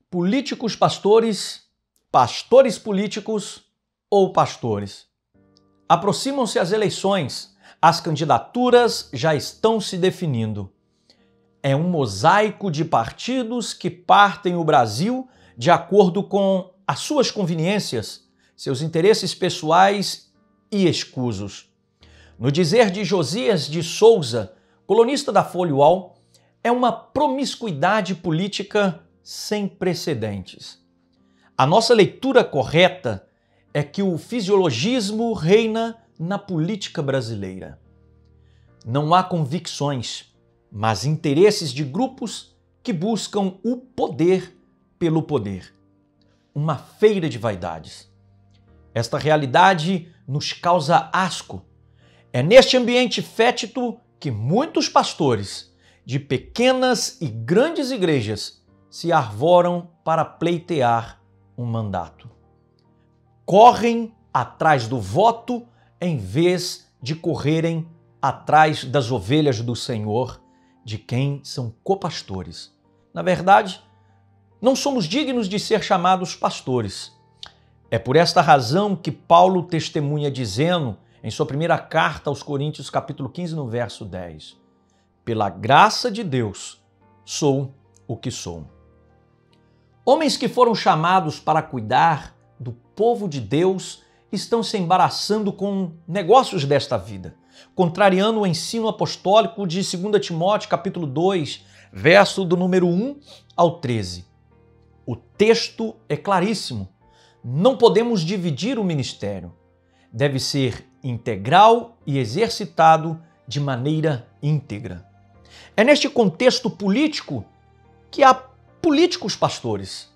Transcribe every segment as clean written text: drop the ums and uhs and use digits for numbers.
Políticos pastores, pastores políticos ou pastores? Aproximam-se as eleições, as candidaturas já estão se definindo. É um mosaico de partidos que partem o Brasil de acordo com as suas conveniências, seus interesses pessoais e escusos. No dizer de Josias de Souza, colunista da Folha UOL, é uma promiscuidade política sem precedentes. A nossa leitura correta é que o fisiologismo reina na política brasileira. Não há convicções, mas interesses de grupos que buscam o poder pelo poder. Uma feira de vaidades. Esta realidade nos causa asco. É neste ambiente fétido que muitos pastores de pequenas e grandes igrejas se arvoram para pleitear um mandato. Correm atrás do voto em vez de correrem atrás das ovelhas do Senhor, de quem são copastores. Na verdade, não somos dignos de ser chamados pastores. É por esta razão que Paulo testemunha dizendo em sua primeira carta aos Coríntios, capítulo 15, no verso 10, pela graça de Deus, sou o que sou. Homens que foram chamados para cuidar do povo de Deus estão se embaraçando com negócios desta vida, contrariando o ensino apostólico de 2 Timóteo, capítulo 2, verso do número 1 ao 13. O texto é claríssimo. Não podemos dividir o ministério. Deve ser integral e exercitado de maneira íntegra. É neste contexto político que há políticos pastores.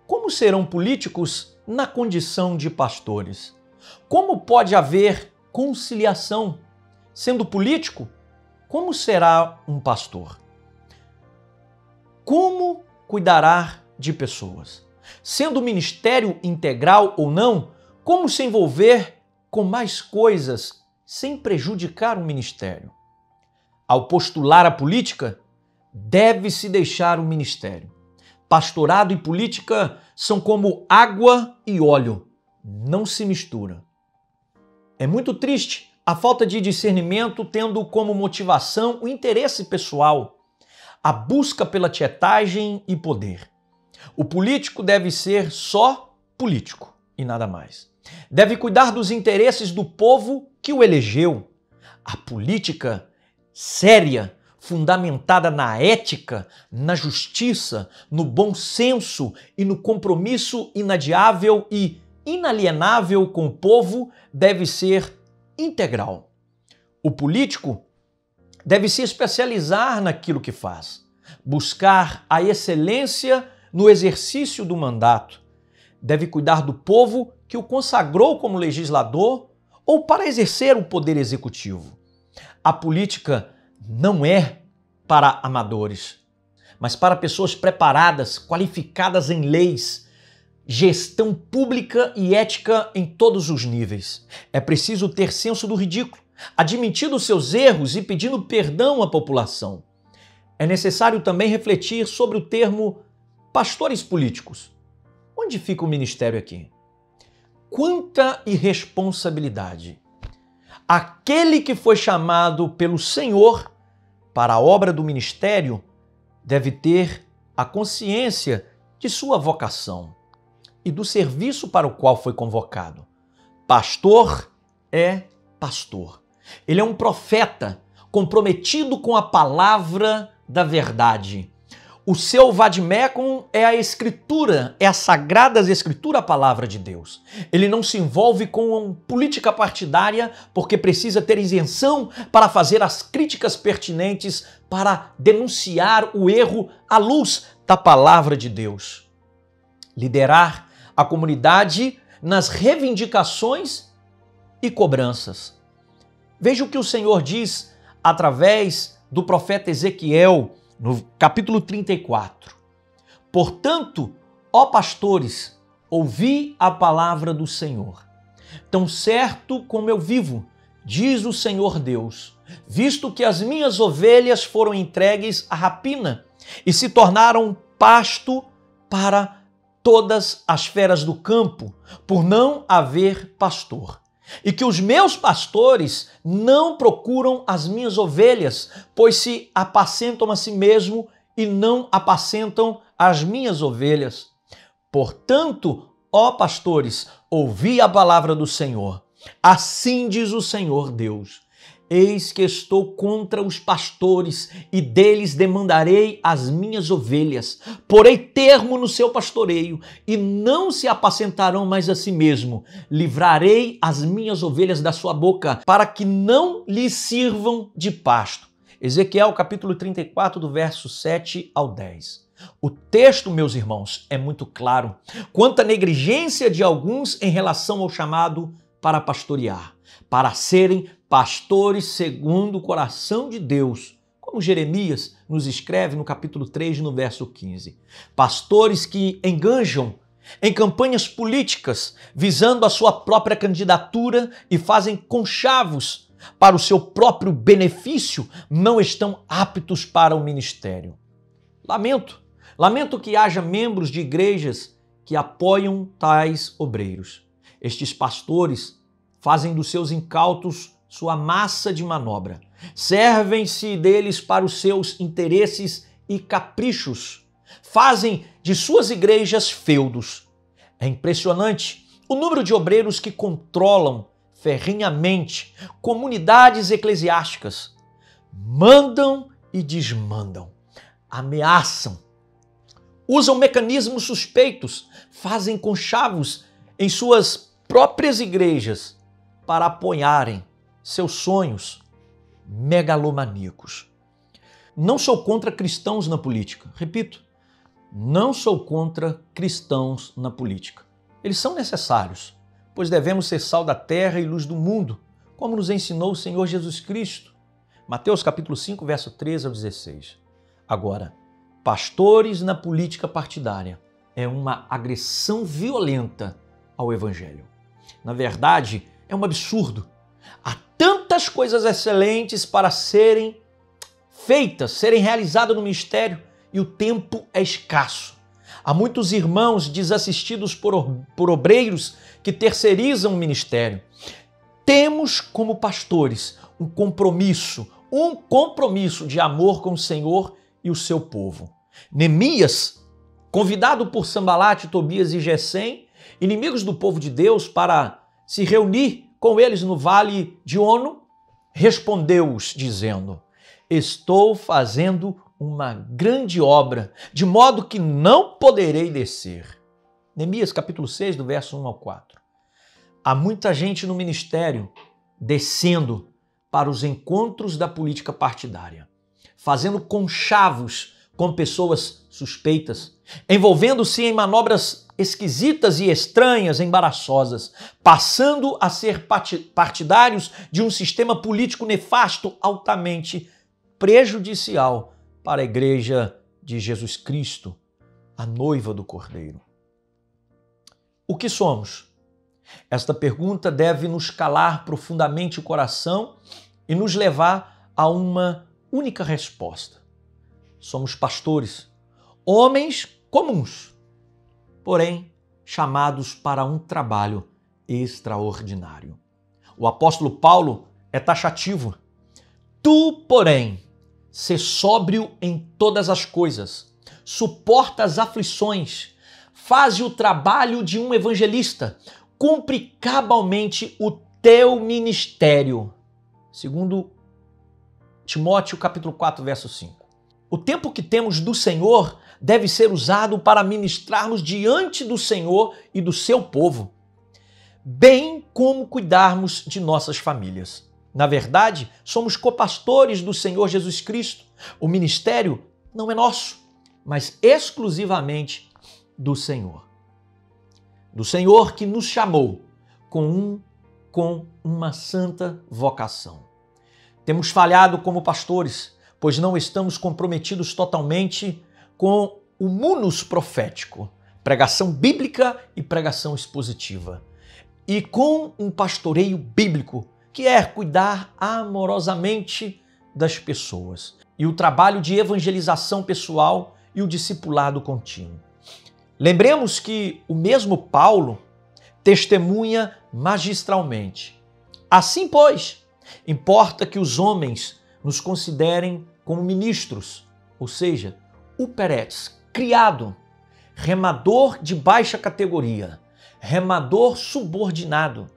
Como serão políticos na condição de pastores? Como pode haver conciliação? Sendo político, como será um pastor? Como cuidará de pessoas? Sendo ministério integral ou não, como se envolver com mais coisas sem prejudicar o ministério? Ao postular a política, deve-se deixar o ministério. Pastorado e política são como água e óleo, não se mistura. É muito triste a falta de discernimento tendo como motivação o interesse pessoal, a busca pela tietagem e poder. O político deve ser só político e nada mais. Deve cuidar dos interesses do povo que o elegeu. A política séria, fundamentada na ética, na justiça, no bom senso e no compromisso inadiável e inalienável com o povo, deve ser integral. O político deve se especializar naquilo que faz, buscar a excelência no exercício do mandato, deve cuidar do povo que o consagrou como legislador ou para exercer o poder executivo. A política não é para amadores, mas para pessoas preparadas, qualificadas em leis, gestão pública e ética em todos os níveis. É preciso ter senso do ridículo, admitindo seus erros e pedindo perdão à população. É necessário também refletir sobre o termo pastores políticos. Onde fica o ministério aqui? Quanta irresponsabilidade! Aquele que foi chamado pelo Senhor para a obra do ministério deve ter a consciência de sua vocação e do serviço para o qual foi convocado. Pastor é pastor. Ele é um profeta comprometido com a palavra da verdade. O seu vademecum é a Escritura, é a Sagrada Escritura, a palavra de Deus. Ele não se envolve com política partidária porque precisa ter isenção para fazer as críticas pertinentes para denunciar o erro à luz da palavra de Deus. Liderar a comunidade nas reivindicações e cobranças. Veja o que o Senhor diz através do profeta Ezequiel, no capítulo 34. Portanto, ó pastores, ouvi a palavra do Senhor. Tão certo como eu vivo, diz o Senhor Deus, visto que as minhas ovelhas foram entregues à rapina e se tornaram pasto para todas as feras do campo, por não haver pastor. E que os meus pastores não procuram as minhas ovelhas, pois se apacentam a si mesmo e não apacentam as minhas ovelhas. Portanto, ó pastores, ouvi a palavra do Senhor. Assim diz o Senhor Deus: eis que estou contra os pastores e deles demandarei as minhas ovelhas. Porei termo no seu pastoreio e não se apacentarão mais a si mesmo. Livrarei as minhas ovelhas da sua boca para que não lhes sirvam de pasto. Ezequiel capítulo 34, do verso 7 ao 10. O texto, meus irmãos, é muito claro quanto à negligência de alguns em relação ao chamado para pastorear, para serem pastores segundo o coração de Deus, como Jeremias nos escreve no capítulo 3, no verso 15. Pastores que enganjam em campanhas políticas, visando a sua própria candidatura e fazem conchavos para o seu próprio benefício, não estão aptos para o ministério. Lamento que haja membros de igrejas que apoiam tais obreiros. Estes pastores fazem dos seus incautos sua massa de manobra. Servem-se deles para os seus interesses e caprichos. Fazem de suas igrejas feudos. É impressionante o número de obreiros que controlam ferrenhamente comunidades eclesiásticas. Mandam e desmandam. Ameaçam. Usam mecanismos suspeitos. Fazem conchavos em suas próprias igrejas para apoiarem seus sonhos megalomaníacos. Não sou contra cristãos na política. Repito, não sou contra cristãos na política. Eles são necessários, pois devemos ser sal da terra e luz do mundo, como nos ensinou o Senhor Jesus Cristo. Mateus capítulo 5, verso 13 ao 16. Agora, pastores na política partidária é uma agressão violenta ao Evangelho. Na verdade, é um absurdo. Há tantas coisas excelentes para serem feitas, serem realizadas no ministério e o tempo é escasso. Há muitos irmãos desassistidos por obreiros que terceirizam o ministério. Temos como pastores um compromisso de amor com o Senhor e o seu povo. Neemias, convidado por Sambalate, Tobias e Gesem, inimigos do povo de Deus, para se reunir com eles no vale de Ono, respondeu-os dizendo: estou fazendo uma grande obra, de modo que não poderei descer. Neemias capítulo 6, do verso 1 ao 4. Há muita gente no ministério descendo para os encontros da política partidária, fazendo conchavos com pessoas suspeitas, envolvendo-se em manobras esquisitas e estranhas, embaraçosas, passando a ser partidários de um sistema político nefasto, altamente prejudicial para a Igreja de Jesus Cristo, a noiva do Cordeiro. O que somos? Esta pergunta deve nos calar profundamente o coração e nos levar a uma única resposta. Somos pastores, homens comuns, porém chamados para um trabalho extraordinário. O apóstolo Paulo é taxativo. Tu, porém, sê sóbrio em todas as coisas, suporta as aflições, faze o trabalho de um evangelista, cumpre cabalmente o teu ministério. Segundo Timóteo capítulo 4, verso 5. O tempo que temos do Senhor deve ser usado para ministrarmos diante do Senhor e do seu povo, bem como cuidarmos de nossas famílias. Na verdade, somos copastores do Senhor Jesus Cristo. O ministério não é nosso, mas exclusivamente do Senhor. Do Senhor que nos chamou com uma santa vocação. Temos falhado como pastores, pois não estamos comprometidos totalmente com o munus profético, pregação bíblica e pregação expositiva, e com um pastoreio bíblico, que é cuidar amorosamente das pessoas, e o trabalho de evangelização pessoal e o discipulado contínuo. Lembremos que o mesmo Paulo testemunha magistralmente. Assim, pois, importa que os homens nos considerem como ministros, ou seja, uperetes, criado, remador de baixa categoria, remador subordinado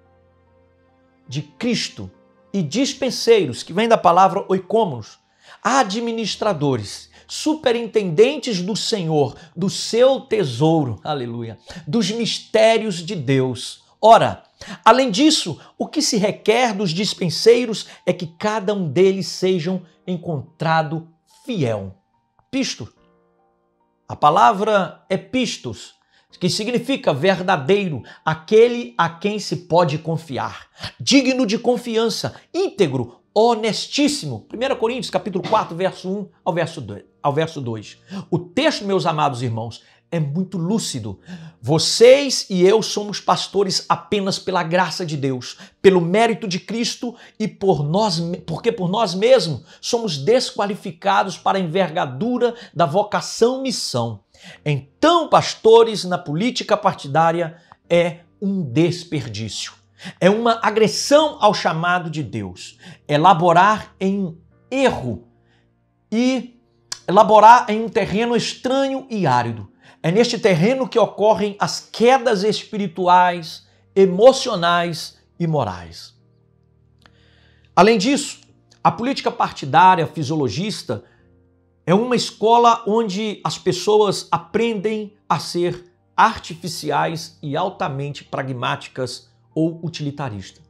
de Cristo e dispenseiros, que vem da palavra oikômonos, administradores, superintendentes do Senhor, do seu tesouro, aleluia, dos mistérios de Deus. Ora, além disso, o que se requer dos dispenseiros é que cada um deles sejam encontrado fiel. Pisto. A palavra é pistos, que significa verdadeiro, aquele a quem se pode confiar, digno de confiança, íntegro, honestíssimo. 1 Coríntios, capítulo 4, verso 1 ao verso 2. O texto, meus amados irmãos, é muito lúcido. Vocês e eu somos pastores apenas pela graça de Deus, pelo mérito de Cristo e porque por nós mesmos somos desqualificados para a envergadura da vocação-missão. Então, pastores na política partidária é um desperdício. É uma agressão ao chamado de Deus. Elaborar em erro e elaborar em um terreno estranho e árido. É neste terreno que ocorrem as quedas espirituais, emocionais e morais. Além disso, a política partidária fisiologista é uma escola onde as pessoas aprendem a ser artificiais e altamente pragmáticas ou utilitaristas.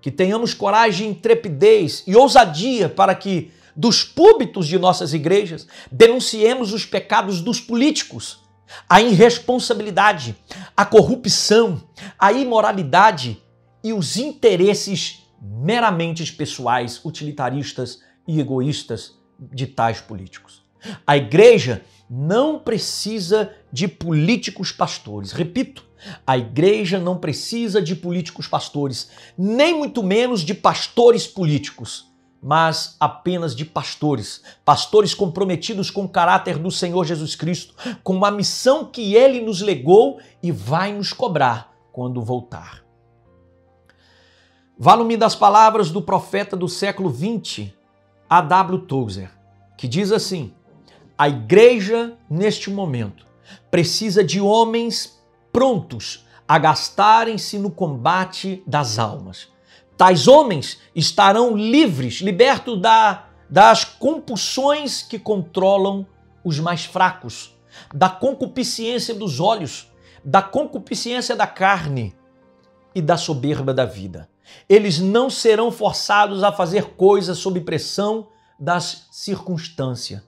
Que tenhamos coragem, intrepidez e ousadia para que, dos púlpitos de nossas igrejas, denunciemos os pecados dos políticos, a irresponsabilidade, a corrupção, a imoralidade e os interesses meramente pessoais, utilitaristas e egoístas de tais políticos. A igreja não precisa de políticos pastores. Repito, a igreja não precisa de políticos pastores, nem muito menos de pastores políticos, mas apenas de pastores. Pastores comprometidos com o caráter do Senhor Jesus Cristo, com a missão que Ele nos legou e vai nos cobrar quando voltar. Valo-me das palavras do profeta do século XX, A.W. Tozer, que diz assim: a igreja, neste momento, precisa de homens prontos a gastarem-se no combate das almas. Tais homens estarão livres, libertos das compulsões que controlam os mais fracos, da concupiscência dos olhos, da concupiscência da carne e da soberba da vida. Eles não serão forçados a fazer coisas sob pressão das circunstâncias.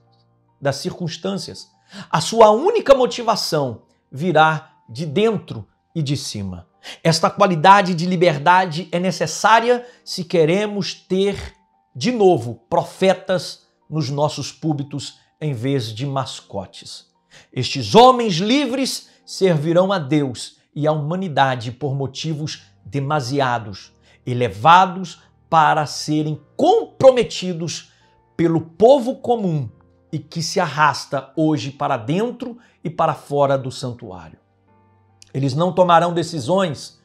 A sua única motivação virá de dentro e de cima. Esta qualidade de liberdade é necessária se queremos ter, de novo, profetas nos nossos púlpitos em vez de mascotes. Estes homens livres servirão a Deus e à humanidade por motivos demasiados, elevados para serem comprometidos pelo povo comum e que se arrasta hoje para dentro e para fora do santuário. Eles não tomarão decisões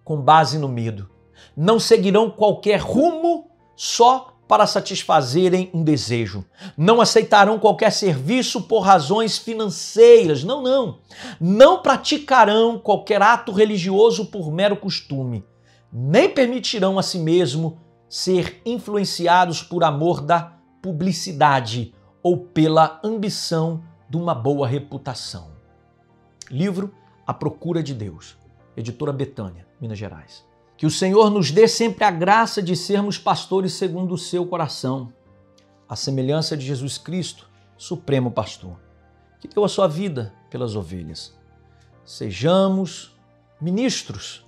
com base no medo. Não seguirão qualquer rumo só para satisfazerem um desejo. Não aceitarão qualquer serviço por razões financeiras. Não. Não praticarão qualquer ato religioso por mero costume. Nem permitirão a si mesmo ser influenciados por amor da publicidade ou pela ambição de uma boa reputação. Livro A Procura de Deus, editora Betânia, Minas Gerais. Que o Senhor nos dê sempre a graça de sermos pastores segundo o seu coração, a semelhança de Jesus Cristo, supremo pastor, que deu a sua vida pelas ovelhas. Sejamos ministros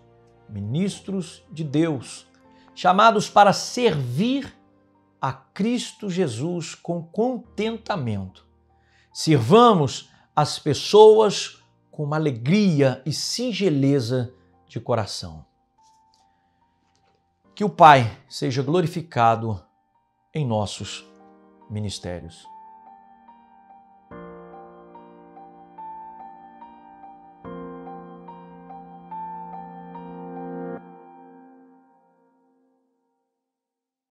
de Deus, chamados para servir a Cristo Jesus com contentamento. Sirvamos as pessoas com uma alegria e singeleza de coração. Que o Pai seja glorificado em nossos ministérios.